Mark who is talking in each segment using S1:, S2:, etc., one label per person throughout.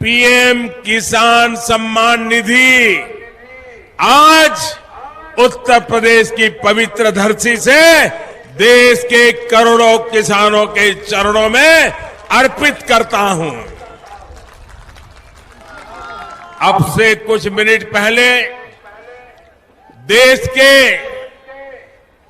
S1: PM किसान सम्मान निधि आज उत्तर प्रदेश की पवित्र धरती से देश के करोड़ों किसानों के चरणों में अर्पित करता हूं। अब से कुछ मिनट पहले देश के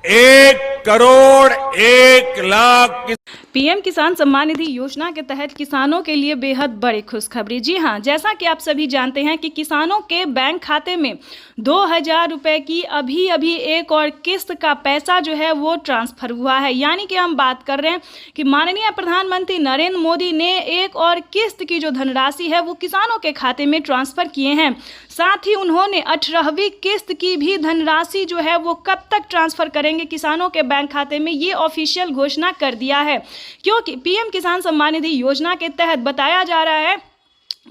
S1: 1,01,00,000
S2: पीएम किसान सम्मान निधि योजना के तहत किसानों के लिए बेहद बड़ी खुशखबरी। जी हां, जैसा कि आप सभी जानते हैं कि किसानों के बैंक खाते में 2,000 रुपए की अभी एक और किस्त का पैसा जो है वो ट्रांसफर हुआ है। यानी कि हम बात कर रहे हैं कि माननीय प्रधानमंत्री नरेंद्र मोदी ने एक और किस्त की जो धनराशि है वो किसानों के खाते में ट्रांसफर किए हैं। साथ ही उन्होंने 18वीं किस्त की भी धनराशि जो है वो कब तक ट्रांसफर करेंगे किसानों के बैंक खाते में, ये ऑफिशियल घोषणा कर दिया है। क्योंकि पीएम किसान सम्मान निधि योजना के तहत बताया जा रहा है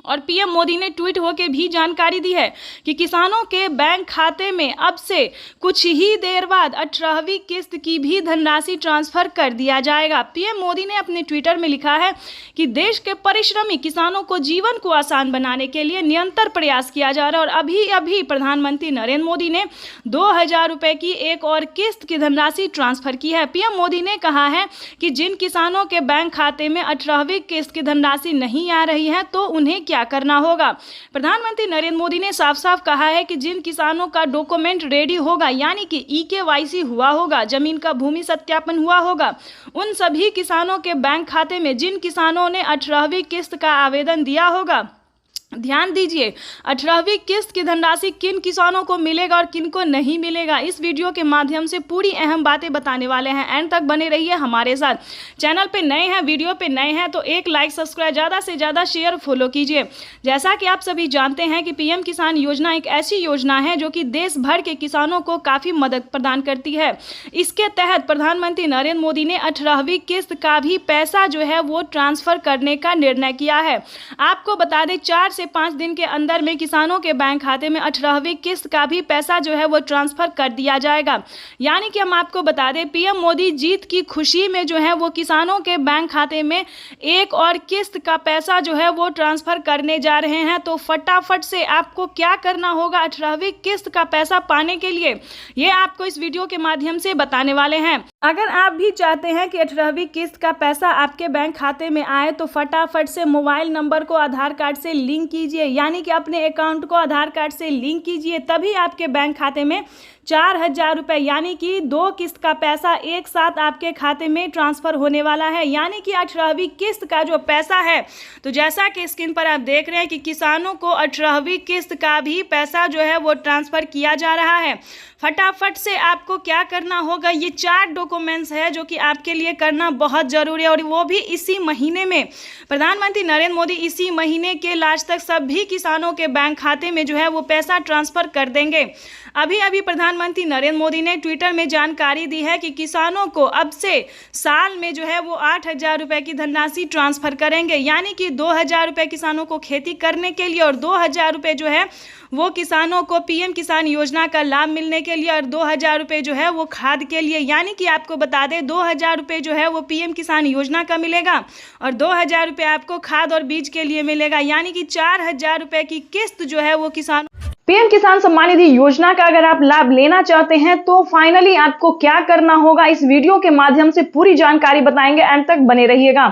S2: और पीएम मोदी ने ट्वीट होकर भी जानकारी दी है कि किसानों के बैंक खाते में अब से कुछ ही देर बाद 18वीं किस्त की भी धनराशि ट्रांसफर कर दिया जाएगा। पीएम मोदी ने अपने ट्विटर में लिखा है कि देश के परिश्रमी किसानों को जीवन को आसान बनाने के लिए निरंतर प्रयास किया जा रहा है और अभी प्रधानमंत्री नरेंद्र मोदी ने 2,000 रुपए की एक और किस्त की धनराशि ट्रांसफर की है। पीएम मोदी ने कहा है कि जिन किसानों के बैंक खाते में 18वीं किस्त की धनराशि नहीं आ रही है तो उन्हें क्या करना होगा। प्रधानमंत्री नरेंद्र मोदी ने साफ साफ कहा है कि जिन किसानों का डॉक्यूमेंट रेडी होगा, यानी कि EKYC हुआ होगा, जमीन का भूमि सत्यापन हुआ होगा, उन सभी किसानों के बैंक खाते में जिन किसानों ने 18वीं किस्त का आवेदन दिया होगा, ध्यान दीजिए 18वीं किस्त की धनराशि किन किसानों को मिलेगा और किन को नहीं मिलेगा, इस वीडियो के माध्यम से पूरी अहम बातें बताने वाले हैं। एंड तक बने रहिए हमारे साथ। चैनल पे नए हैं, वीडियो पे नए हैं तो एक लाइक, सब्सक्राइब, ज़्यादा से ज़्यादा शेयर, फॉलो कीजिए। जैसा कि आप सभी जानते हैं कि पीएम किसान योजना एक ऐसी योजना है जो कि देश भर के किसानों को काफ़ी मदद प्रदान करती है। इसके तहत प्रधानमंत्री नरेंद्र मोदी ने 18वीं किस्त का भी पैसा जो है वो ट्रांसफर करने का निर्णय किया है। आपको बता दें 4 से 5 दिन के अंदर में किसानों के बैंक खाते में 18वीं किस्त का भी पैसा जो है वो ट्रांसफर कर दिया जाएगा। यानी कि हम आपको बता दें पीएम मोदी जीत की खुशी में जो है वो किसानों के बैंक खाते में एक और किस्त का पैसा जो है वो ट्रांसफर करने जा रहे हैं। तो फटाफट से आपको क्या करना होगा 18वीं किस्त का पैसा पाने के लिए, ये आपको इस वीडियो के माध्यम से बताने वाले हैं। अगर आप भी चाहते हैं कि 18वीं किस्त का पैसा आपके बैंक खाते में आए तो फटाफट से मोबाइल नंबर को आधार कार्ड से लिंक कीजिए, यानी कि अपने अकाउंट को आधार कार्ड से लिंक कीजिए, तभी आपके बैंक खाते में 4,000 रुपये यानी कि 2 किस्त का पैसा एक साथ आपके खाते में ट्रांसफर होने वाला है। यानी कि 18वीं किस्त का जो पैसा है, तो जैसा कि स्क्रीन पर आप देख रहे हैं कि किसानों को 18वीं किस्त का भी पैसा जो है वो ट्रांसफर किया जा रहा है। फटाफट से आपको क्या करना होगा, ये 4 डॉक्यूमेंट्स है जो कि आपके लिए करना बहुत ज़रूरी है और वो भी इसी महीने में। प्रधानमंत्री नरेंद्र मोदी इसी महीने के लास्ट तक सभी किसानों के बैंक खाते में जो है वो पैसा ट्रांसफर कर देंगे। अभी प्रधानमंत्री नरेंद्र मोदी ने ट्विटर में जानकारी दी है कि किसानों को अब से साल में जो है वो 8,000 रुपये की धनराशि ट्रांसफर करेंगे। यानी कि 2,000 रुपये किसानों को खेती करने के लिए और 2,000 रुपये जो है वो किसानों को पीएम किसान योजना का लाभ मिलने के लिए और 2,000 रुपये जो है वो खाद के लिए। यानी कि आपको बता दें 2,000 रुपये जो है वो पीएम किसान योजना का मिलेगा और 2,000 रुपये आपको खाद और बीज के लिए मिलेगा। यानी कि 4,000 रुपये की किस्त जो है वो किसान
S3: पीएम किसान सम्मान निधि योजना का अगर आप लाभ लेना चाहते हैं तो फाइनली आपको क्या करना होगा, इस वीडियो के माध्यम से पूरी जानकारी बताएंगे। एंड तक बने रहिएगा।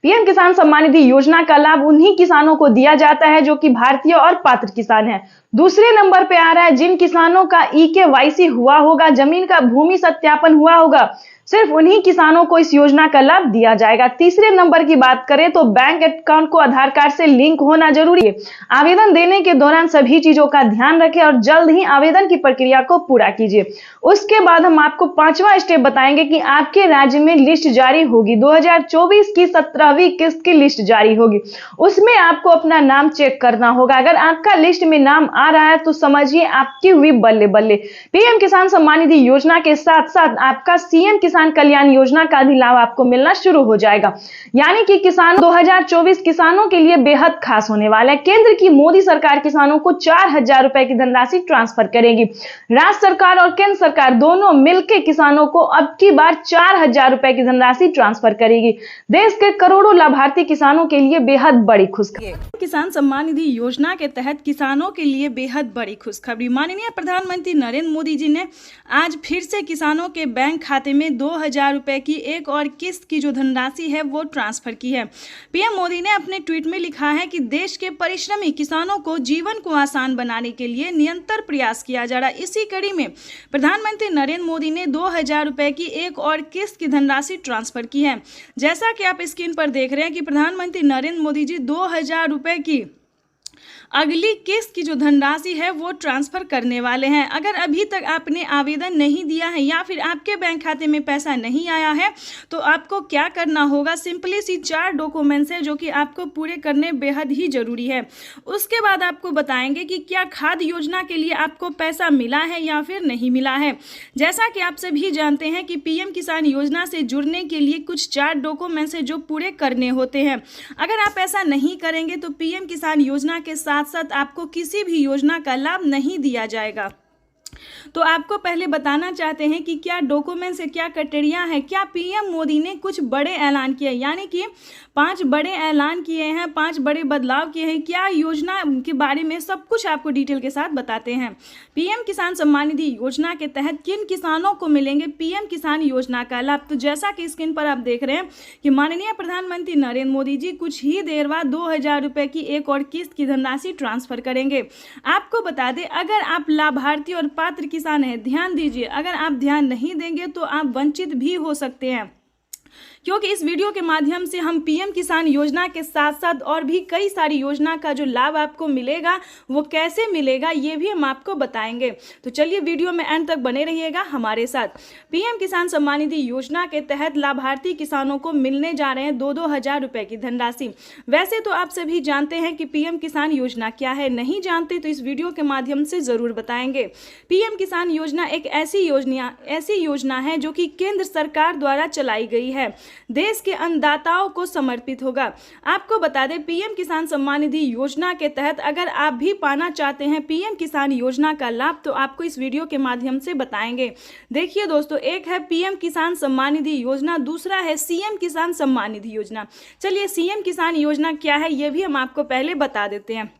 S3: पीएम किसान सम्मान निधि योजना का लाभ उन्हीं किसानों को दिया जाता है जो कि भारतीय और पात्र किसान हैं। दूसरे नंबर पे आ रहा है जिन किसानों का EKYC हुआ होगा, जमीन का भूमि सत्यापन हुआ होगा, सिर्फ उन्हीं किसानों को इस योजना का लाभ दिया जाएगा। तीसरे नंबर की बात करें तो बैंक अकाउंट को आधार कार्ड से लिंक होना जरूरी है। आवेदन देने के दौरान सभी चीजों का ध्यान रखें और जल्द ही आवेदन की प्रक्रिया को पूरा कीजिए। उसके बाद हम आपको 5वां स्टेप बताएंगे कि आपके राज्य में लिस्ट जारी होगी। 2024 की 17वीं किस्त की लिस्ट जारी होगी, उसमें आपको अपना नाम चेक करना होगा। अगर आपका लिस्ट में नाम आ रहा है तो समझिए आपकी हुई बल्ले बल्ले। पीएम किसान सम्मान निधि योजना के साथ साथ आपका CM किसान किसान कल्याण योजना का भी लाभ आपको मिलना शुरू हो जाएगा। यानी कि किसान 2024 किसानों के लिए बेहद खास होने वाला है। केंद्र की मोदी सरकार किसानों को 4,000 रुपए की धनराशि ट्रांसफर करेगी। राज्य सरकार और केंद्र सरकार दोनों मिलकर किसानों को अब की बार 4,000 रुपए की धनराशि ट्रांसफर करेगी। देश के करोड़ों लाभार्थी किसानों के लिए बेहद बड़ी खुशखबरी।
S2: किसान सम्मान निधि योजना के तहत किसानों के लिए बेहद बड़ी खुशखबरी। माननीय प्रधानमंत्री नरेंद्र मोदी जी ने आज फिर से किसानों के बैंक खाते में 2,000 रुपए की एक और किस्त की जो धनराशि है वो ट्रांसफर की है। पीएम मोदी ने अपने ट्वीट में लिखा है कि देश के परिश्रमी किसानों को जीवन को आसान बनाने के लिए निरंतर प्रयास किया जा रहा है। इसी कड़ी में प्रधानमंत्री नरेंद्र मोदी ने 2,000 रुपए की एक और किस्त की धनराशि ट्रांसफर की है। जैसा कि आप स्क्रीन पर देख रहे हैं कि प्रधानमंत्री नरेंद्र मोदी जी 2,000 रुपए की अगली किस्त की जो धनराशि है वो ट्रांसफर करने वाले हैं। अगर अभी तक आपने आवेदन नहीं दिया है या फिर आपके बैंक खाते में पैसा नहीं आया है तो आपको क्या करना होगा, सिंपली सी 4 डॉक्यूमेंट्स है जो कि आपको पूरे करने बेहद ही जरूरी है। उसके बाद आपको बताएंगे कि क्या खाद योजना के लिए आपको पैसा मिला है या फिर नहीं मिला है। जैसा कि आप सभी जानते हैं कि पीएम किसान योजना से जुड़ने के लिए कुछ 4 डॉक्यूमेंट्स है जो पूरे करने होते हैं। अगर आप ऐसा नहीं करेंगे तो पीएम किसान योजना के साथ साथ आपको किसी भी योजना का लाभ नहीं दिया जाएगा। तो आपको पहले बताना चाहते हैं कि क्या डॉक्यूमेंट्स है, क्या क्राइटेरिया है। क्या पीएम मोदी ने कुछ बड़े ऐलान किए, यानी कि 5 बड़े ऐलान किए हैं, 5 बड़े बदलाव किए हैं। क्या योजना के बारे में सब कुछ आपको डिटेल के साथ बताते हैं। पीएम किसान सम्मान निधि योजना के तहत किन किसानों को मिलेंगे पीएम किसान योजना का लाभ। तो जैसा कि स्क्रीन पर आप देख रहे हैं कि माननीय प्रधानमंत्री नरेंद्र मोदी जी कुछ ही देर बाद 2,000 रुपए की एक और किस्त की धनराशि ट्रांसफर करेंगे। आपको बता दें, अगर आप लाभार्थी और पात्र किसान हैं, ध्यान दीजिए, अगर आप ध्यान नहीं देंगे तो आप वंचित भी हो सकते हैं, क्योंकि इस वीडियो के माध्यम से हम पीएम किसान योजना के साथ साथ और भी कई सारी योजना का जो लाभ आपको मिलेगा वो कैसे मिलेगा ये भी हम आपको बताएंगे। तो चलिए वीडियो में एंड तक बने रहिएगा हमारे साथ। पीएम किसान सम्मान निधि योजना के तहत लाभार्थी किसानों को मिलने जा रहे हैं 2-2 रुपए की धनराशि। वैसे तो आप सभी जानते हैं कि पीएम किसान योजना क्या है, नहीं जानते तो इस वीडियो के माध्यम से जरूर बताएंगे। पीएम किसान योजना एक ऐसी योजना है जो कि केंद्र सरकार द्वारा चलाई गई है, देश के अन्नदाताओं को समर्पित होगा। आपको बता दें, पीएम किसान सम्मान निधि योजना के तहत अगर आप भी पाना चाहते हैं पीएम किसान योजना का लाभ तो आपको इस वीडियो के माध्यम से बताएंगे। देखिए दोस्तों, एक है पीएम किसान सम्मान निधि योजना, दूसरा है सीएम किसान सम्मान निधि योजना। चलिए सीएम किसान योजना क्या है ये भी हम आपको पहले बता देते हैं,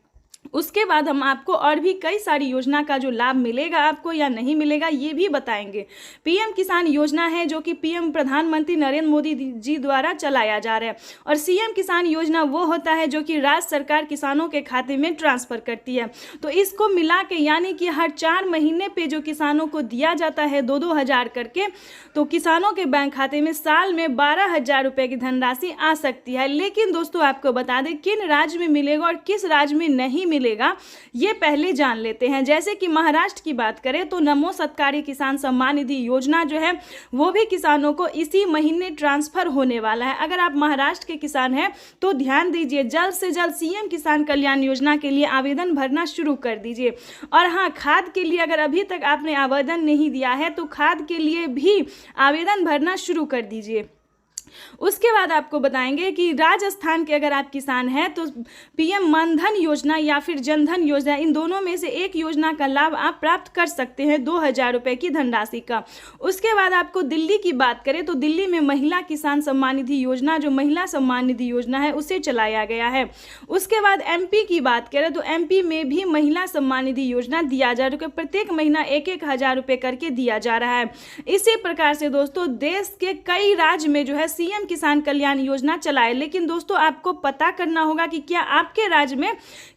S2: उसके बाद हम आपको और भी कई सारी योजना का जो लाभ मिलेगा आपको या नहीं मिलेगा ये भी बताएंगे। पीएम किसान योजना है जो कि पीएम प्रधानमंत्री नरेंद्र मोदी जी द्वारा चलाया जा रहा है, और सीएम किसान योजना वो होता है जो कि राज्य सरकार किसानों के खाते में ट्रांसफर करती है। तो इसको मिला के यानी कि हर 4 महीने पे जो किसानों को दिया जाता है 2-2 हज़ार करके, तो किसानों के बैंक खाते में साल में 12,000 रुपए की धनराशि आ सकती है। लेकिन दोस्तों आपको बता दें किन राज्य में मिलेगा और किस राज्य में नहीं मिलेगा ये पहले जान लेते हैं। जैसे कि महाराष्ट्र की बात करें तो नमो सत्कारी किसान सम्मान निधि योजना जो है वो भी किसानों को इसी महीने ट्रांसफर होने वाला है। अगर आप महाराष्ट्र के किसान हैं तो ध्यान दीजिए, जल्द से जल्द सीएम किसान कल्याण योजना के लिए आवेदन भरना शुरू कर दीजिए। और हाँ, खाद के लिए अगर अभी तक आपने आवेदन नहीं दिया है तो खाद के लिए भी आवेदन भरना शुरू कर दीजिए। उसके बाद आपको बताएंगे कि राजस्थान के अगर आप किसान हैं तो पीएम मनधन योजना या फिर जनधन योजना, इन दोनों में से एक योजना का लाभ आप प्राप्त कर सकते हैं 2,000 रुपए की धनराशि का। उसके बाद आपको दिल्ली की बात करें तो दिल्ली में महिला किसान सम्मान निधि योजना, जो महिला सम्मान निधि योजना है, उसे चलाया गया है। उसके बाद एमपी की बात करें तो एमपी में भी महिला सम्मान निधि योजना दिया जा रहा है, प्रत्येक महीना 1-1 हज़ार रुपए करके दिया जा रहा है। इसी प्रकार से दोस्तों देश के कई राज्य में जो है सीएम किसान कल्याण योजना चलाए। लेकिन दोस्तों आपको पता करना होगा कि क्या आपके राज्य में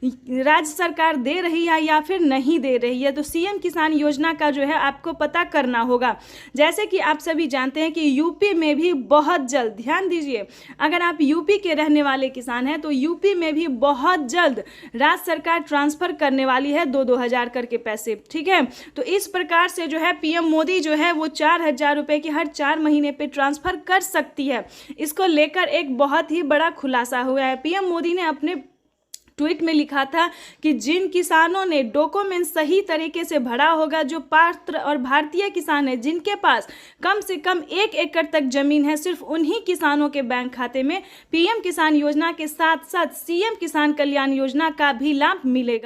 S2: राज्य सरकार दे रही है या फिर नहीं दे रही है। तो सीएम किसान योजना का जो है आपको पता करना होगा। जैसे कि आप सभी जानते हैं कि यूपी में भी बहुत जल्द, ध्यान दीजिए, अगर आप यूपी के रहने वाले किसान हैं तो यूपी में भी बहुत जल्द राज्य सरकार ट्रांसफर करने वाली है 2-2 हज़ार करके पैसे, ठीक है। तो इस प्रकार से जो है पीएम मोदी जो है वो 4,000 रुपए की हर 4 महीने पे ट्रांसफर कर सकती है। इसको लेकर एक बहुत ही बड़ा खुलासा हुआ है। पीएम मोदी ने अपने ट्वीट में लिखा था कि जिन किसानों ने डॉक्यूमेंट सही तरीके से भरा होगा, जो पात्र और भारतीय किसान हैं, जिनके पास कम से कम 1 एकड़ तक जमीन है, सिर्फ उन्हीं किसानों के बैंक खाते में पीएम किसान योजना के साथ साथ सीएम किसान कल्याण योजना का भी लाभ मिलेगा।